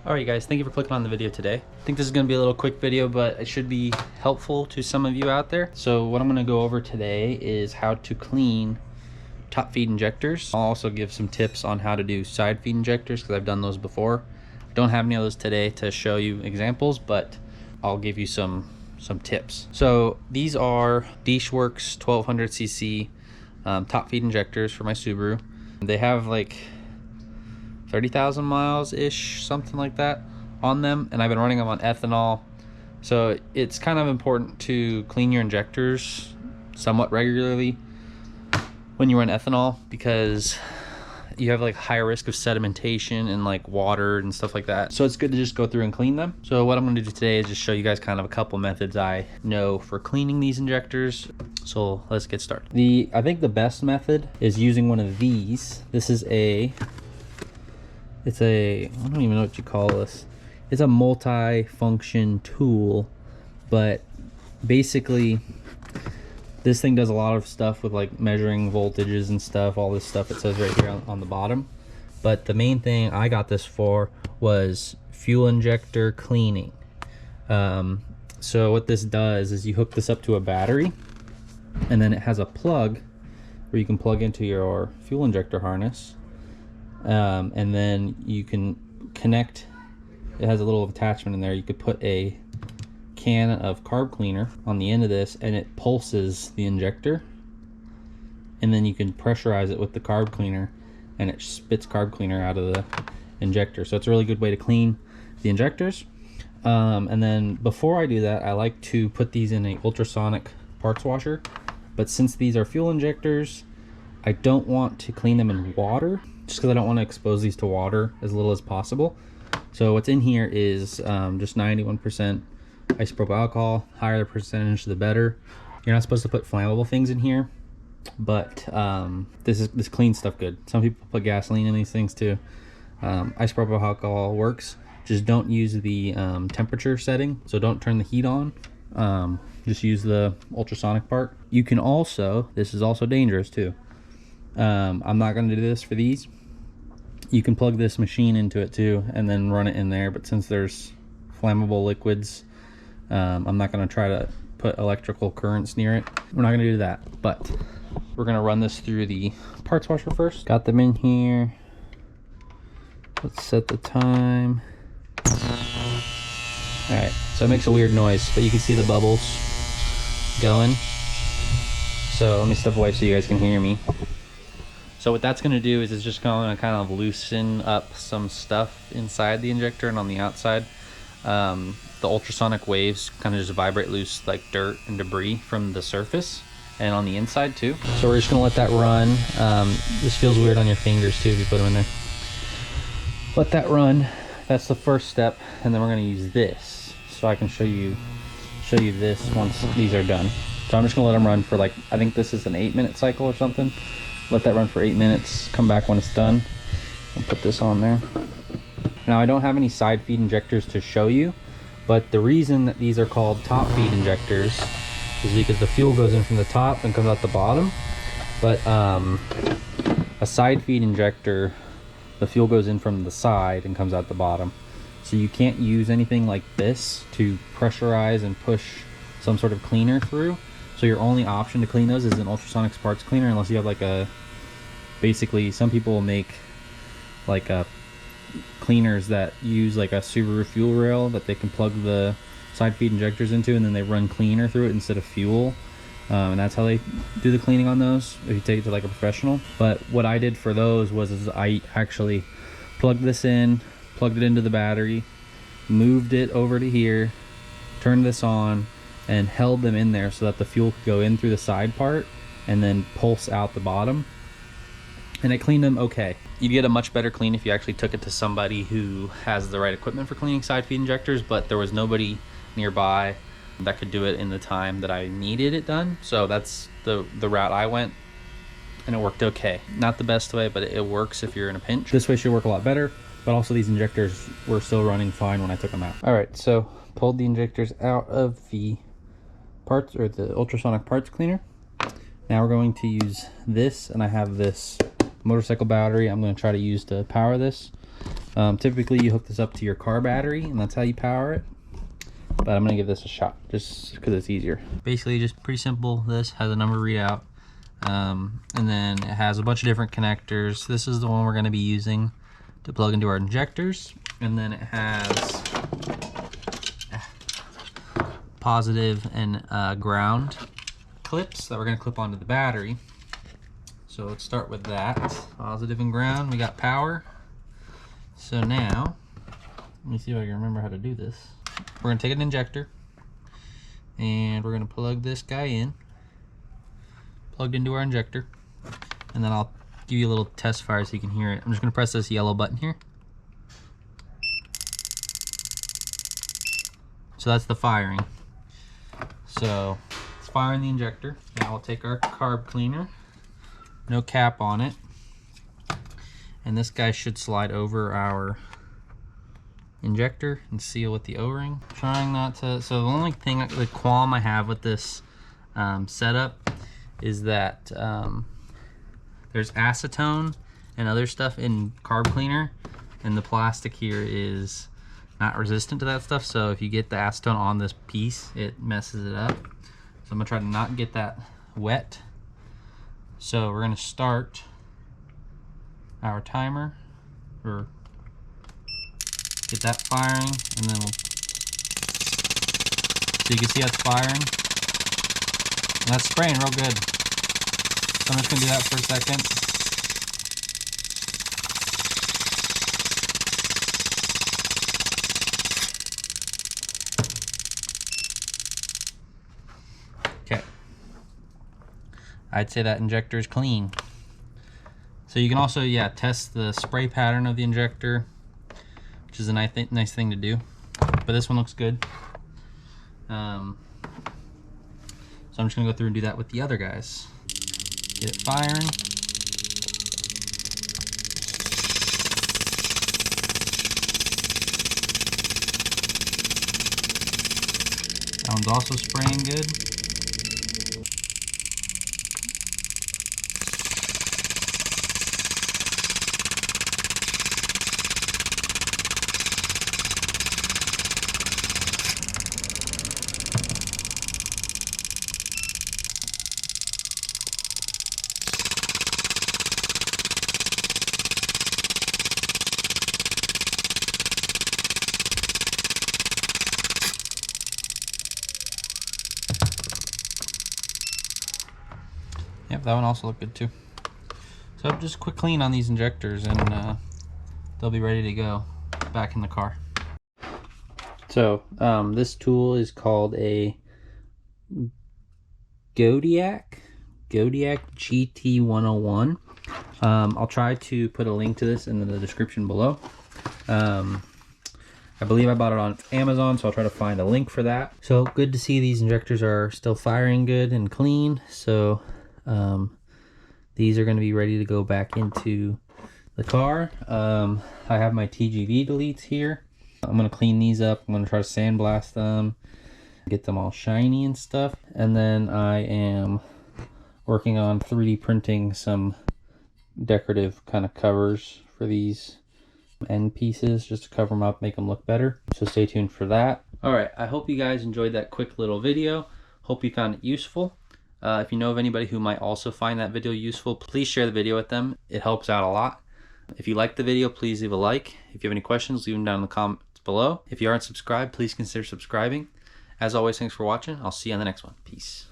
Alright guys, thank you for clicking on the video today. I think this is going to be a little quick video, but it should be helpful to some of you out there. So what I'm going to go over today is how to clean top feed injectors. I'll also give some tips on how to do side feed injectors because I've done those before. I don't have any of those today to show you examples, but I'll give you some tips. So these are Dishworks 1200cc top feed injectors for my Subaru. They have like 30,000 miles ish, something like that on them, and I've been running them on ethanol. So it's kind of important to clean your injectors somewhat regularly when you run ethanol, because you have like higher risk of sedimentation and like water and stuff like that. So it's good to just go through and clean them. So what I'm going to do today is just show you guys kind of a couple methods I know for cleaning these injectors. So let's get started. I think the best method is using one of these. This is I don't even know what you call this. It's a multi-function tool, but basically this thing does a lot of stuff with like measuring voltages and stuff, all this stuff it says right here on the bottom. But the main thing I got this for was fuel injector cleaning. So what this does is you hook this up to a battery, and then it has a plug where you can plug into your fuel injector harness. And then you can connect, it has a little attachment in there, you could put a can of carb cleaner on the end of this, and it pulses the injector, and then you can pressurize it with the carb cleaner and it spits carb cleaner out of the injector. So it's a really good way to clean the injectors. And then before I do that, I like to put these in a ultrasonic parts washer, but since these are fuel injectors, I don't want to clean them in water, just because I don't want to expose these to water as little as possible. So what's in here is just 91% isopropyl alcohol. Higher the percentage, the better. You're not supposed to put flammable things in here, but this cleans stuff good. Some people put gasoline in these things too. Isopropyl alcohol works. Just don't use the temperature setting, so don't turn the heat on. Just use the ultrasonic part. You can also, this is also dangerous too. I'm not going to do this for these. You can plug this machine into it too and then run it in there, but since there's flammable liquids, I'm not going to try to put electrical currents near it. We're not going to do that, but we're going to run this through the parts washer first. Got them in here. Let's set the time. Alright, so it makes a weird noise, but you can see the bubbles going. So let me step away so you guys can hear me. So what that's going to do is it's just going to kind of loosen up some stuff inside the injector and on the outside. The ultrasonic waves kind of just vibrate loose like dirt and debris from the surface and on the inside too. So we're just going to let that run. This feels weird on your fingers too if you put them in there. Let that run. That's the first step, and then we're going to use this so I can show you this once these are done. So I'm just going to let them run for like, I think this is an 8-minute cycle or something. Let that run for 8 minutes, come back when it's done, and put this on there. Now I don't have any side feed injectors to show you, but the reason that these are called top feed injectors is because the fuel goes in from the top and comes out the bottom. But a side feed injector, the fuel goes in from the side and comes out the bottom. So you can't use anything like this to pressurize and push some sort of cleaner through. So your only option to clean those is an ultrasonic parts cleaner, unless you have like basically some people will make like cleaners that use like a Subaru fuel rail that they can plug the side feed injectors into, and then they run cleaner through it instead of fuel. And that's how they do the cleaning on those if you take it to like a professional. But what I did for those was I actually plugged this in, plugged it into the battery, moved it over to here, turned this on, and held them in there so that the fuel could go in through the side part and then pulse out the bottom. And I cleaned them okay. You'd get a much better clean if you actually took it to somebody who has the right equipment for cleaning side feed injectors, but there was nobody nearby that could do it in the time that I needed it done. So that's the route I went, and it worked okay. Not the best way, but it works if you're in a pinch. This way should work a lot better, but also these injectors were still running fine when I took them out. All right, so pulled the injectors out of the parts, or the ultrasonic parts cleaner. Now we're going to use this, and I have this motorcycle battery I'm going to try to use to power this. Typically you hook this up to your car battery and that's how you power it, but I'm gonna give this a shot just because it's easier. Basically just pretty simple. This has a number readout, and then it has a bunch of different connectors. This is the one we're gonna be using to plug into our injectors, and then it has positive and ground clips that we're gonna clip onto the battery. So let's start with that. Positive and ground, we got power. So now, let me see if I can remember how to do this. We're gonna take an injector and we're gonna plug this guy in, plugged into our injector, and then I'll give you a little test fire so you can hear it. I'm just gonna press this yellow button here. So that's the firing. So it's firing the injector. Now we'll take our carb cleaner, no cap on it, and this guy should slide over our injector and seal with the O-ring. Trying not to, so the only thing, the qualm I have with this setup is that there's acetone and other stuff in carb cleaner, and the plastic here is not resistant to that stuff, so if you get the acetone on this piece, it messes it up. So I'm gonna try to not get that wet. So we're gonna start our timer, or get that firing, and then we'll, so you can see how it's firing. And that's spraying real good. So I'm just gonna do that for a second. Okay. I'd say that injector is clean. So you can also, yeah, test the spray pattern of the injector, which is a nice thing to do. But this one looks good. So I'm just gonna go through and do that with the other guys. Get it firing. That one's also spraying good. Yep, that one also looked good too. So just a quick clean on these injectors and they'll be ready to go back in the car. So this tool is called a Zodiac GT101. I'll try to put a link to this in the description below. I believe I bought it on Amazon, so I'll try to find a link for that. So good to see these injectors are still firing good and clean. So these are going to be ready to go back into the car. I have my TGV deletes here. I'm going to clean these up. I'm going to try to sandblast them, get them all shiny and stuff. And then I am working on 3D printing some decorative kind of covers for these end pieces, just to cover them up, make them look better. So stay tuned for that. All right, I hope you guys enjoyed that quick little video. Hope you found it useful. If you know of anybody who might also find that video useful, please share the video with them. It helps out a lot. If you liked the video, please leave a like. If you have any questions, leave them down in the comments below. If you aren't subscribed, please consider subscribing. As always, thanks for watching. I'll see you on the next one. Peace.